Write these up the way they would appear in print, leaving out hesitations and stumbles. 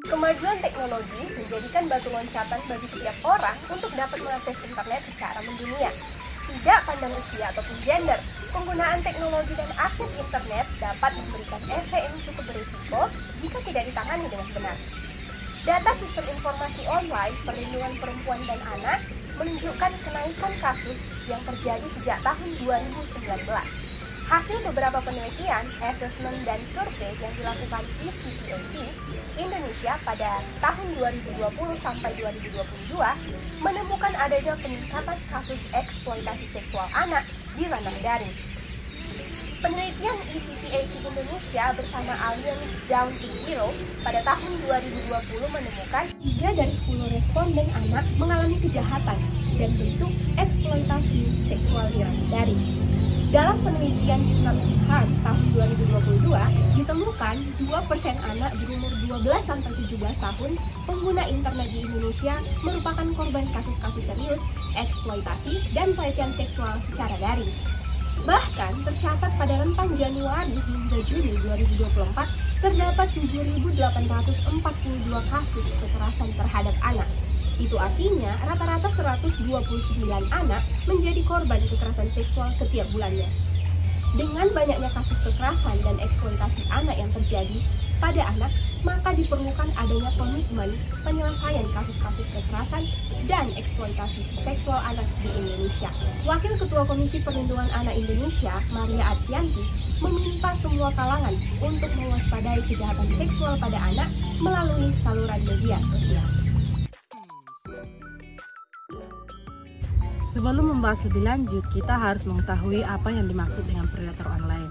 Kemajuan teknologi menjadikan batu loncatan bagi setiap orang untuk dapat mengakses internet secara mendunia. Tidak pandang usia ataupun gender, penggunaan teknologi dan akses internet dapat memberikan efek yang cukup berisiko jika tidak ditangani dengan benar. Data Sistem Informasi Online Perlindungan Perempuan dan Anak menunjukkan kenaikan kasus yang terjadi sejak tahun 2019. Hasil beberapa penelitian, asesmen, dan survei yang dilakukan ECPAT Indonesia pada tahun 2020 sampai 2022 menemukan adanya peningkatan kasus eksploitasi seksual anak di ranah daring. Penelitian ECPAT Indonesia bersama Alliance Down to Zero pada tahun 2020 menemukan 3 dari 10 responden anak mengalami kejahatan dan bentuk eksploitasi seksual di ranah daring. Dalam penelitian Economic Harm tahun 2022, ditemukan 2% anak berumur 12-17 tahun pengguna internet di Indonesia merupakan korban kasus-kasus serius, eksploitasi, dan pelecehan seksual secara daring. Bahkan, tercatat pada rentang Januari hingga Juni 2024, terdapat 7.842 kasus kekerasan terhadap anak. Itu artinya rata-rata 129 anak menjadi korban kekerasan seksual setiap bulannya. Dengan banyaknya kasus kekerasan dan eksploitasi anak yang terjadi pada anak, maka diperlukan adanya komitmen penyelesaian kasus-kasus kekerasan dan eksploitasi seksual anak di Indonesia. Wakil Ketua Komisi Perlindungan Anak Indonesia, Maria Advianti, meminta semua kalangan untuk mewaspadai kejahatan seksual pada anak melalui saluran media sosial. Sebelum membahas lebih lanjut, kita harus mengetahui apa yang dimaksud dengan predator online.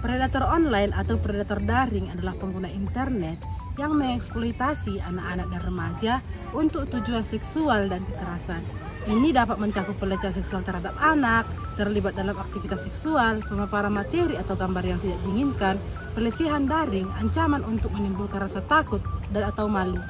Predator online atau predator daring adalah pengguna internet yang mengeksploitasi anak-anak dan remaja untuk tujuan seksual dan kekerasan. Ini dapat mencakup pelecehan seksual terhadap anak, terlibat dalam aktivitas seksual, pemaparan materi atau gambar yang tidak diinginkan, pelecehan daring, ancaman untuk menimbulkan rasa takut dan atau malu.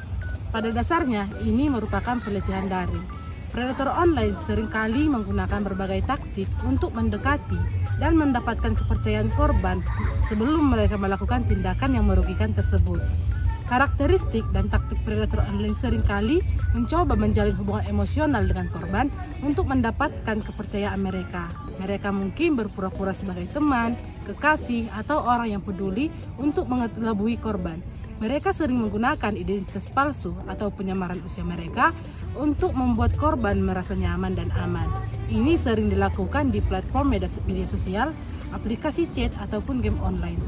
Pada dasarnya, ini merupakan pelecehan daring. Predator online seringkali menggunakan berbagai taktik untuk mendekati dan mendapatkan kepercayaan korban sebelum mereka melakukan tindakan yang merugikan tersebut. Karakteristik dan taktik predator online seringkali mencoba menjalin hubungan emosional dengan korban untuk mendapatkan kepercayaan mereka. Mereka mungkin berpura-pura sebagai teman, kekasih, atau orang yang peduli untuk mengelabui korban. Mereka sering menggunakan identitas palsu atau penyamaran usia mereka untuk membuat korban merasa nyaman dan aman. Ini sering dilakukan di platform media sosial, aplikasi chat, ataupun game online.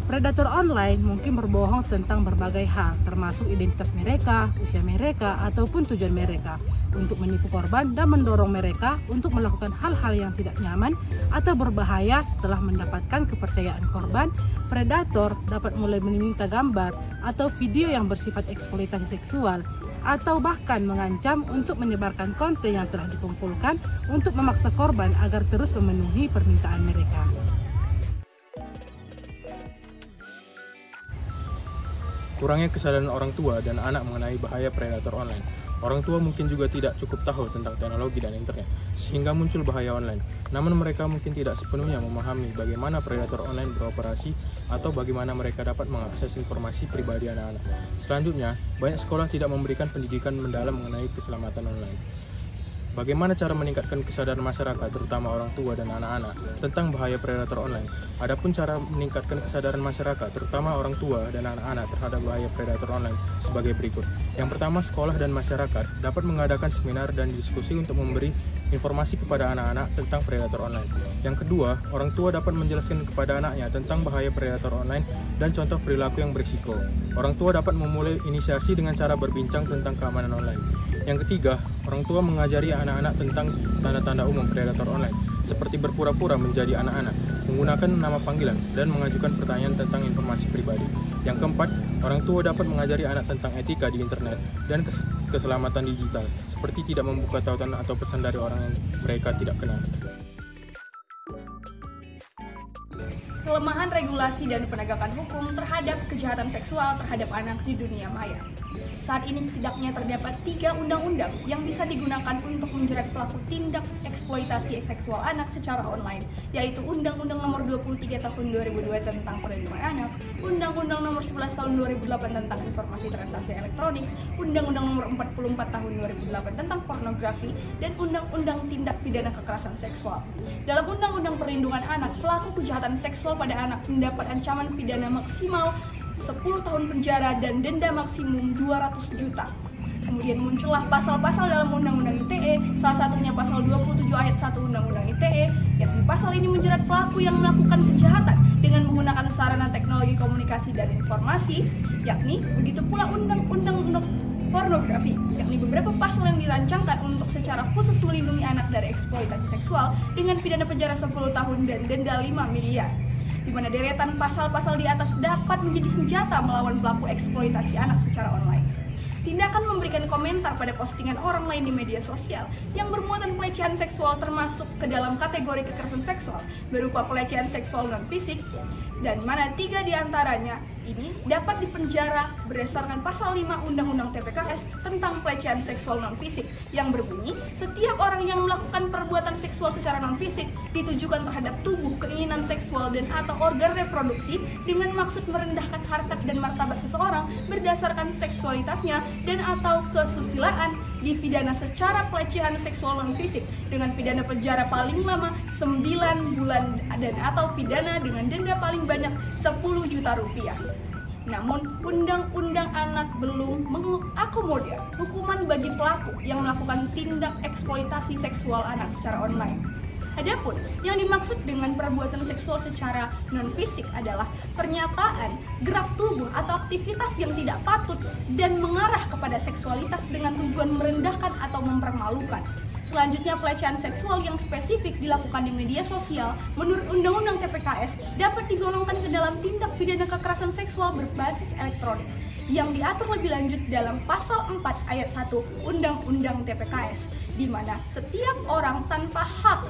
Predator online mungkin berbohong tentang berbagai hal, termasuk identitas mereka, usia mereka, ataupun tujuan mereka, untuk menipu korban dan mendorong mereka untuk melakukan hal-hal yang tidak nyaman atau berbahaya. Setelah mendapatkan kepercayaan korban, predator dapat mulai meminta gambar atau video yang bersifat eksploitasi seksual, atau bahkan mengancam untuk menyebarkan konten yang telah dikumpulkan untuk memaksa korban agar terus memenuhi permintaan mereka. Kurangnya kesadaran orang tua dan anak mengenai bahaya predator online. Orang tua mungkin juga tidak cukup tahu tentang teknologi dan internet, sehingga muncul bahaya online. Namun mereka mungkin tidak sepenuhnya memahami bagaimana predator online beroperasi atau bagaimana mereka dapat mengakses informasi pribadi anak-anak. Selanjutnya, banyak sekolah tidak memberikan pendidikan mendalam mengenai keselamatan online. Bagaimana cara meningkatkan kesadaran masyarakat, terutama orang tua dan anak-anak, tentang bahaya predator online? Adapun cara meningkatkan kesadaran masyarakat, terutama orang tua dan anak-anak terhadap bahaya predator online sebagai berikut. Yang pertama, sekolah dan masyarakat dapat mengadakan seminar dan diskusi untuk memberi informasi kepada anak-anak tentang predator online. Yang kedua, orang tua dapat menjelaskan kepada anaknya tentang bahaya predator online dan contoh perilaku yang berisiko. Orang tua dapat memulai inisiasi dengan cara berbincang tentang keamanan online. Yang ketiga, orang tua mengajari anak-anak tentang tanda-tanda umum predator online, seperti berpura-pura menjadi anak-anak, menggunakan nama panggilan, dan mengajukan pertanyaan tentang informasi pribadi. Yang keempat, orang tua dapat mengajari anak tentang etika di internet dan keselamatan digital, seperti tidak membuka tautan atau pesan dari orang yang mereka tidak kenal. Kelemahan regulasi dan penegakan hukum terhadap kejahatan seksual terhadap anak di dunia maya. Saat ini setidaknya terdapat 3 undang-undang yang bisa digunakan untuk menjerat pelaku tindak eksploitasi seksual anak secara online, yaitu Undang-Undang Nomor 23 Tahun 2002 tentang Perlindungan Anak, Undang-Undang Nomor 11 Tahun 2008 tentang Informasi Transaksi Elektronik, Undang-Undang Nomor 44 Tahun 2008 tentang Pornografi, dan Undang-Undang Tindak Pidana Kekerasan Seksual. Dalam Undang-Undang Perlindungan Anak, pelaku kejahatan seksual pada anak mendapat ancaman pidana maksimal 10 tahun penjara dan denda maksimum 200 juta. Kemudian muncullah pasal-pasal dalam Undang-Undang ITE, salah satunya pasal 27 ayat 1 Undang-Undang ITE, yakni pasal ini menjerat pelaku yang melakukan kejahatan dengan menggunakan sarana teknologi komunikasi dan informasi, yakni begitu pula Undang-Undang Pornografi, yakni beberapa pasal yang dirancangkan untuk secara khusus melindungi anak dari eksploitasi seksual dengan pidana penjara 10 tahun dan denda 5 miliar. Di mana deretan pasal-pasal di atas dapat menjadi senjata melawan pelaku eksploitasi anak secara online. Tindakan memberikan komentar pada postingan orang lain di media sosial yang bermuatan pelecehan seksual termasuk ke dalam kategori kekerasan seksual berupa pelecehan seksual non-fisik, dan mana 3 diantaranya ini dapat dipenjara berdasarkan pasal 5 Undang-Undang TPKS tentang pelecehan seksual non-fisik yang berbunyi, setiap orang yang melakukan perbuatan seksual secara non-fisik ditujukan terhadap tubuh, keinginan seksual dan atau organ reproduksi dengan maksud merendahkan harkat dan martabat seseorang berdasarkan seksualitasnya dan atau kesusilaan dipidana secara pelecehan seksual non-fisik dengan pidana penjara paling lama 9 bulan dan atau pidana dengan denda paling banyak 10 juta rupiah. Namun, Undang-Undang Anak belum mengakomodir hukuman bagi pelaku yang melakukan tindak eksploitasi seksual anak secara online. Adapun yang dimaksud dengan perbuatan seksual secara non-fisik adalah pernyataan, gerak tubuh atau aktivitas yang tidak patut dan mengarah kepada seksualitas dengan tujuan merendahkan atau mempermalukan. Selanjutnya, pelecehan seksual yang spesifik dilakukan di media sosial menurut Undang-Undang TPKS dapat digolongkan ke dalam tindak pidana kekerasan seksual berbasis elektronik yang diatur lebih lanjut dalam pasal 4 ayat 1 Undang-Undang TPKS, di mana setiap orang tanpa hak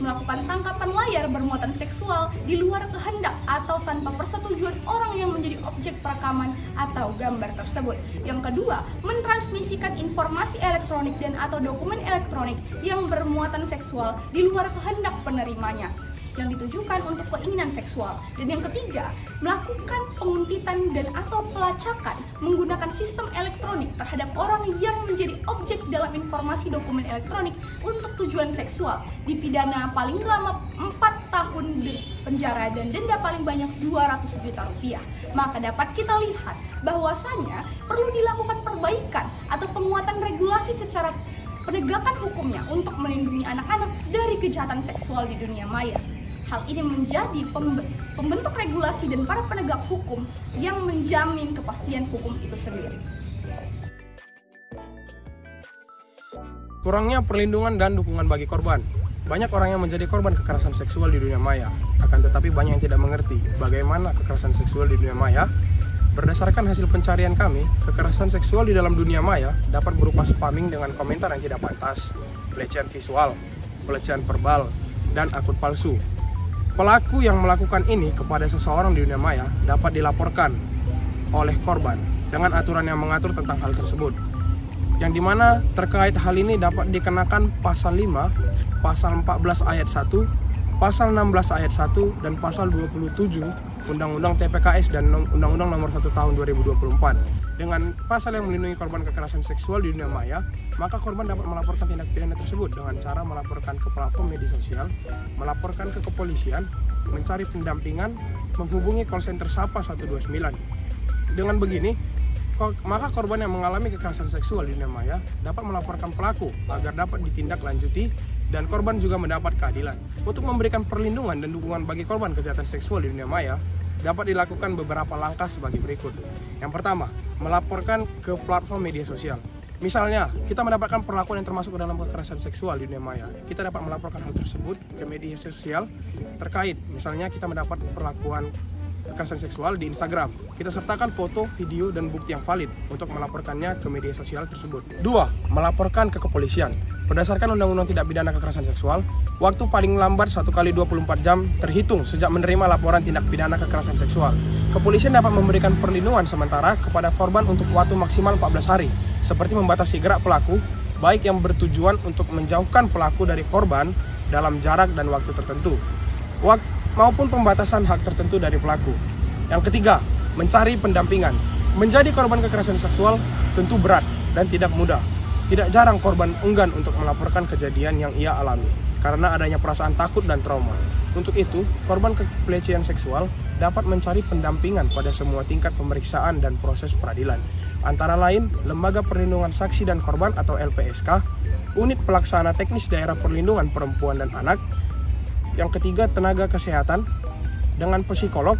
melakukan tangkapan layar bermuatan seksual di luar kehendak atau tanpa persetujuan orang yang menjadi objek perekaman atau gambar tersebut. Yang kedua, mentransmisikan informasi elektronik dan atau dokumen elektronik yang bermuatan seksual di luar kehendak penerimanya yang ditujukan untuk keinginan seksual. Dan yang ketiga, melakukan penguntitan dan atau pelacakan menggunakan sistem elektronik terhadap orang yang menjadi objek dalam informasi dokumen elektronik untuk tujuan seksual, dipidana paling lama 4 tahun penjara dan denda paling banyak 200 juta rupiah. Maka dapat kita lihat bahwasannya perlu dilakukan perbaikan atau penguatan regulasi secara penegakan hukumnya untuk melindungi anak-anak dari kejahatan seksual di dunia maya. Hal ini menjadi pembentuk regulasi dan para penegak hukum yang menjamin kepastian hukum itu sendiri. Kurangnya perlindungan dan dukungan bagi korban. Banyak orang yang menjadi korban kekerasan seksual di dunia maya, akan tetapi banyak yang tidak mengerti bagaimana kekerasan seksual di dunia maya. Berdasarkan hasil pencarian kami, kekerasan seksual di dalam dunia maya dapat berupa spamming dengan komentar yang tidak pantas, pelecehan visual, pelecehan verbal, dan akun palsu. Pelaku yang melakukan ini kepada seseorang di dunia maya dapat dilaporkan oleh korban dengan aturan yang mengatur tentang hal tersebut. Yang dimana terkait hal ini dapat dikenakan pasal 5, pasal 14 ayat 1, pasal 16 ayat 1, dan pasal 27 Undang-Undang TPKS dan Undang-Undang Nomor 1 Tahun 2024. Dengan pasal yang melindungi korban kekerasan seksual di dunia maya, maka korban dapat melaporkan tindak pidana tersebut dengan cara melaporkan ke platform media sosial, melaporkan ke kepolisian, mencari pendampingan, menghubungi call center Sapa 129. Dengan begini, maka korban yang mengalami kekerasan seksual di dunia maya dapat melaporkan pelaku agar dapat ditindaklanjuti dan korban juga mendapat keadilan. Untuk memberikan perlindungan dan dukungan bagi korban kejahatan seksual di dunia maya, dapat dilakukan beberapa langkah sebagai berikut. Yang pertama, melaporkan ke platform media sosial. Misalnya, kita mendapatkan perlakuan yang termasuk ke dalam kekerasan seksual di dunia maya. Kita dapat melaporkan hal tersebut ke media sosial terkait. Misalnya, kita mendapat perlakuan kekerasan seksual di Instagram. Kita sertakan foto, video, dan bukti yang valid untuk melaporkannya ke media sosial tersebut. 2. Melaporkan ke kepolisian. Berdasarkan Undang-Undang Tindak Pidana Kekerasan Seksual, waktu paling lambat 1 kali 24 jam terhitung sejak menerima laporan tindak pidana kekerasan seksual. Kepolisian dapat memberikan perlindungan sementara kepada korban untuk waktu maksimal 14 hari, seperti membatasi gerak pelaku, baik yang bertujuan untuk menjauhkan pelaku dari korban dalam jarak dan waktu tertentu, maupun pembatasan hak tertentu dari pelaku. Yang ketiga, mencari pendampingan. Menjadi korban kekerasan seksual tentu berat dan tidak mudah. Tidak jarang korban enggan untuk melaporkan kejadian yang ia alami karena adanya perasaan takut dan trauma. Untuk itu, korban pelecehan seksual dapat mencari pendampingan pada semua tingkat pemeriksaan dan proses peradilan. Antara lain, Lembaga Perlindungan Saksi dan Korban atau LPSK, Unit Pelaksana Teknis Daerah Perlindungan Perempuan dan Anak. Yang ketiga, tenaga kesehatan dengan psikolog,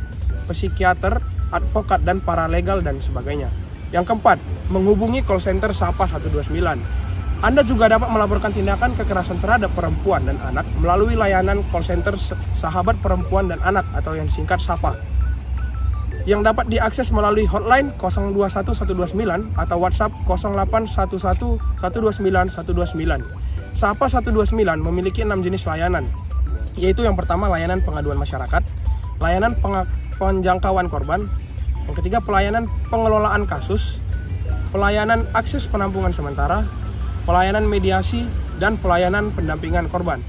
psikiater, advokat dan paralegal dan sebagainya. Yang keempat, menghubungi call center SAPA 129. Anda juga dapat melaporkan tindakan kekerasan terhadap perempuan dan anak melalui layanan call center Sahabat Perempuan dan Anak atau yang disingkat SAPA, yang dapat diakses melalui hotline 021129 atau WhatsApp 0811129129. SAPA 129 memiliki 6 jenis layanan, yaitu yang pertama layanan pengaduan masyarakat, layanan penjangkauan korban, yang ketiga pelayanan pengelolaan kasus, pelayanan akses penampungan sementara, pelayanan mediasi, dan pelayanan pendampingan korban.